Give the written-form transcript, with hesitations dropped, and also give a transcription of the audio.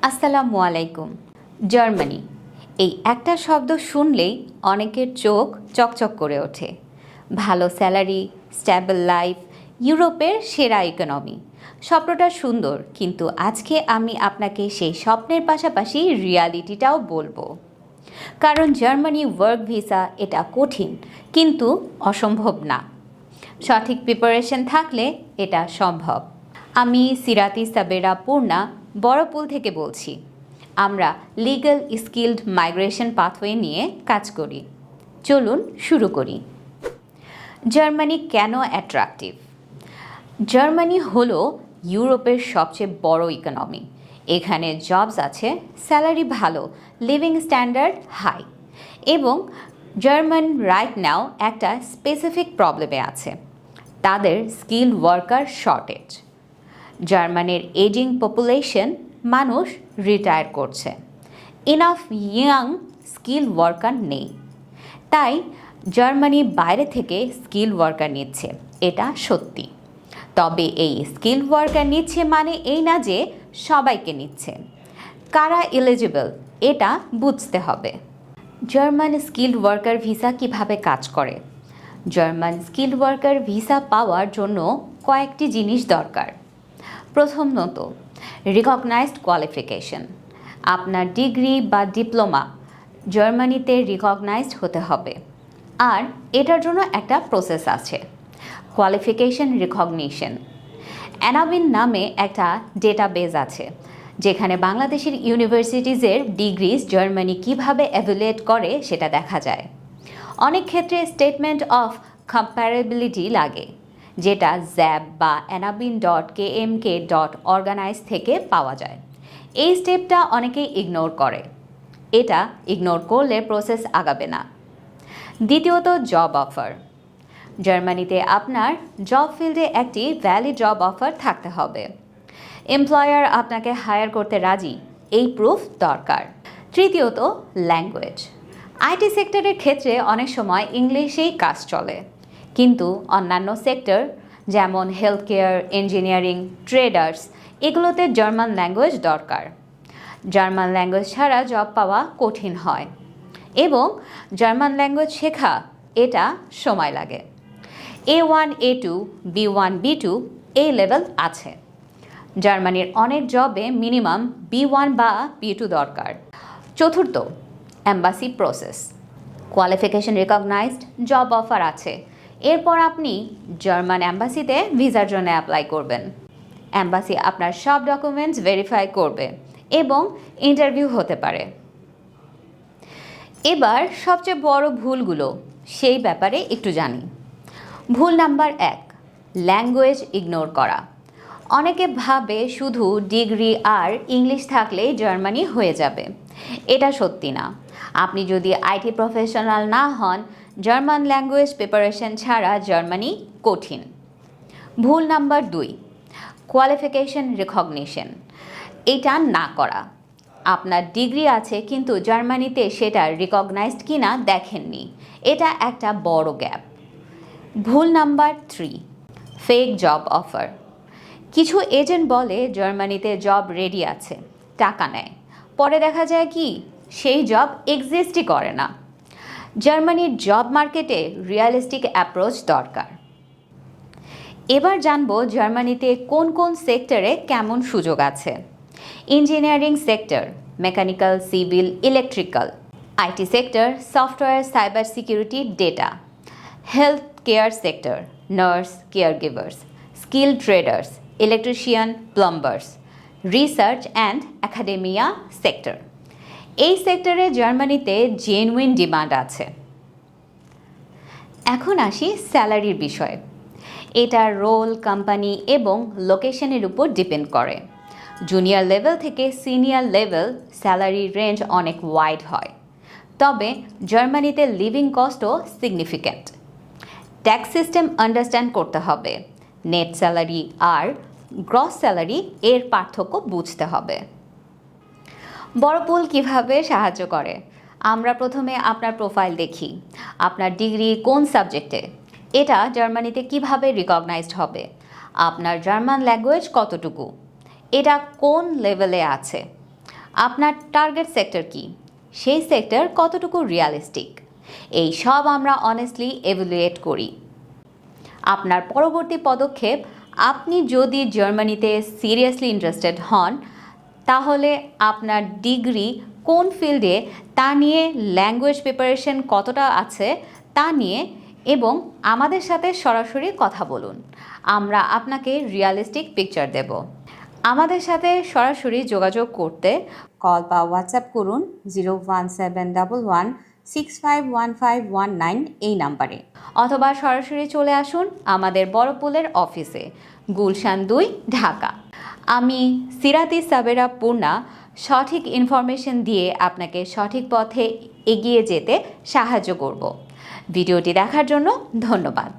আসসালামু আলাইকুম। জার্মানি এই একটা শব্দ শুনলেই অনেকের চোখ চকচক করে ওঠে। ভালো স্যালারি, স্ট্যাবল লাইফ, ইউরোপের সেরা ইকোনমি, স্বপ্নটা সুন্দর, কিন্তু আজকে আমি আপনাকে সেই স্বপ্নের পাশাপাশি রিয়ালিটিটাও বলবো। কারণ জার্মানি ওয়ার্ক ভিসা এটা কঠিন, কিন্তু অসম্ভব না। সঠিক প্রিপারেশন থাকলে এটা সম্ভব। আমি সিরাতি সাবেরা পূর্ণা বড়পুল থেকে বলছি। আমরা লিগ্যাল স্কিলড মাইগ্রেশন পাথওয়ে নিয়ে কাজ করি। চলুন শুরু করি। জার্মানি কেন অ্যাট্রাকটিভ? জার্মানি হলো ইউরোপের সবচেয়ে বড় ইকোনমি। এখানে জবস আছে, স্যালারি ভালো, লিভিং স্ট্যান্ডার্ড হাই। এবং জার্মান রাইট নাও একটা স্পেসিফিক প্রবলেমে আছে, তাদের স্কিল ওয়ার্কার শর্টেজ। জার্মানির এজিং পপুলেশন, মানুষ রিটায়ার করছে, ইনাফ ইয়াং স্কিল ওয়ার্কার নেই। তাই জার্মানি বাইরে থেকে স্কিল ওয়ার্কার নিচ্ছে, এটা সত্যি। তবে এই স্কিল ওয়ার্কার নিচ্ছে মানে এই না যে সবাইকে নিচ্ছে। কারা এলিজিবল এটা বুঝতে হবে। জার্মান স্কিল ওয়ার্কার ভিসা কিভাবে কাজ করে? জার্মান স্কিল ওয়ার্কার ভিসা পাওয়ার জন্য কয়েকটি জিনিস দরকার। প্রথমত, রিকগনাইজড কোয়ালিফিকেশন। আপনার ডিগ্রি বা ডিপ্লোমা জার্মানিতে রিকগনাইজড হতে হবে। আর এটার জন্য একটা প্রসেস আছে, কোয়ালিফিকেশন রিকগনিশন। অ্যানাবিন নামে একটা ডেটাবেজ আছে, যেখানে বাংলাদেশের ইউনিভার্সিটিজের ডিগ্রিজ জার্মানি কিভাবে এভ্যালুয়েট করে সেটা দেখা যায়। অনেক ক্ষেত্রে স্টেটমেন্ট অফ কম্প্যারেবিলিটি লাগে, যেটা জ্যাব বা anabin.kmk.organize থেকে পাওয়া যায়। এই স্টেপটা অনেকেই ইগনোর করে। এটা ইগনোর করলে প্রসেস আগাবে না। দ্বিতীয়ত, জব অফার। জার্মানিতে আপনার জব ফিল্ডে একটি ভ্যালিড জব অফার থাকতে হবে। এমপ্লয়ার আপনাকে হায়ার করতে রাজি, এই প্রুফ দরকার। তৃতীয়ত, ল্যাঙ্গুয়েজ। আইটি সেক্টরের ক্ষেত্রে অনেক সময় ইংলিশেই কাজ চলে, কিন্তু অন্যান্য সেক্টর যেমন হেলথ কেয়ার, ইঞ্জিনিয়ারিং, ট্রেডার্স, এগুলোতে জার্মান ল্যাঙ্গুয়েজ দরকার। জার্মান ল্যাঙ্গুয়েজ ছাড়া জব পাওয়া কঠিন হয়, এবং জার্মান ল্যাঙ্গুয়েজ শেখা এটা সময় লাগে। A1, A2, B1, B2 এই লেভেল আছে। জার্মানির অনেক জবে মিনিমাম B1 বা B2 দরকার। চতুর্থ, embassy process. Qualification recognised, job offer আছে, এরপর আপনি জার্মান অ্যাম্বাসিতে ভিসার জন্য অ্যাপ্লাই করবেন। অ্যাম্বাসি আপনার সব ডকুমেন্টস ভেরিফাই করবে এবং ইন্টারভিউ হতে পারে। এবার সবচেয়ে বড় ভুলগুলো সেই ব্যাপারে একটু জানি। ভুল নাম্বার 1, ল্যাঙ্গুয়েজ ইগনোর করা। অনেকে ভাবে শুধু ডিগ্রি আর ইংলিশ থাকলেই জার্মানি হয়ে যাবে। এটা সত্যি না। আপনি যদি আইটি প্রফেশনাল না হন, জার্মান ল্যাঙ্গুয়েজ প্রিপারেশন ছাড়া জার্মানি কঠিন। ভুল নাম্বার 2, কোয়ালিফিকেশন রিকগনিশন। এটা না করা। আপনার ডিগ্রি আছে, কিন্তু জার্মানিতে সেটা রিকগনাইজড কিনা দেখেননি, এটা একটা বড় গ্যাপ। ভুল নাম্বার 3, ফেক জব অফার। কিছু এজেন্ট বলে জার্মানিতে জব রেডি আছে, টাকা নেয়, পরে দেখা যায় কি সেই জব এক্সিস্টই করে না। জার্মানির জব মার্কেটে রিয়ালিস্টিক অ্যাপ্রোচ দরকার। এবার জানবো জার্মানিতে কোন কোন সেক্টরে কেমন সুযোগ আছে। Engineering sector, mechanical, civil, electrical. IT sector, software, cyber security, data. Health care sector, nurse, care givers. Skill traders, electrician, প্লাম্বার্স। Research and academia sector. এই সেক্টরে জার্মানিতে জেনুইন ডিমান্ড আছে। এখন আসি স্যালারির বিষয়ে। এটা রোল, কোম্পানি এবং লোকেশনের উপর ডিপেন্ড করে। জুনিয়র লেভেল থেকে সিনিয়র লেভেল স্যালারি রেঞ্জ অনেক ওয়াইড হয়। তবে জার্মানিতে লিভিং কস্টও সিগনিফিক্যান্ট। ট্যাক্স সিস্টেম আন্ডারস্ট্যান্ড করতে হবে। নেট স্যালারি আর গ্রস স্যালারি এর পার্থক্য বুঝতে হবে। বড়পুল কিভাবে সাহায্য করে? আমরা প্রথমে আপনার প্রোফাইল দেখি। আপনার ডিগ্রি কোন সাবজেক্টে, এটা জার্মানিতে কিভাবে রিকগনাইজড হবে। আপনার জার্মান ল্যাঙ্গুয়েজ কতটুকু, এটা কোন লেভেলে আছে। আপনার টার্গেট সেক্টর কি, সেই সেক্টর কতটুকু রিয়ালিস্টিক, এই সব আমরা অনেস্টলি এভালুয়েট করি। আপনার পরবর্তী পদক্ষেপ, আপনি যদি জার্মানিতে সিরিয়াসলি ইন্টারেস্টেড হন, তাহলে আপনার ডিগ্রি কোন ফিল্ডে তা নিয়ে, ল্যাঙ্গুয়েজ প্রিপারেশন কতটা আছে তা নিয়ে, এবং আমাদের সাথে সরাসরি কথা বলুন। আমরা আপনাকে রিয়ালিস্টিক পিকচার দেব। আমাদের সাথে সরাসরি যোগাযোগ করতে কল বা হোয়াটসঅ্যাপ করুন 01711651519 এই নাম্বারে, অথবা সরাসরি চলে আসুন আমাদের বড়পুলের অফিসে, গুলশান 2, ঢাকা। আমি সিরাতি সাবেরা পূর্ণা সঠিক ইনফরমেশন দিয়ে আপনাকে সঠিক পথে এগিয়ে যেতে সাহায্য করব। ভিডিওটি দেখার জন্য ধন্যবাদ।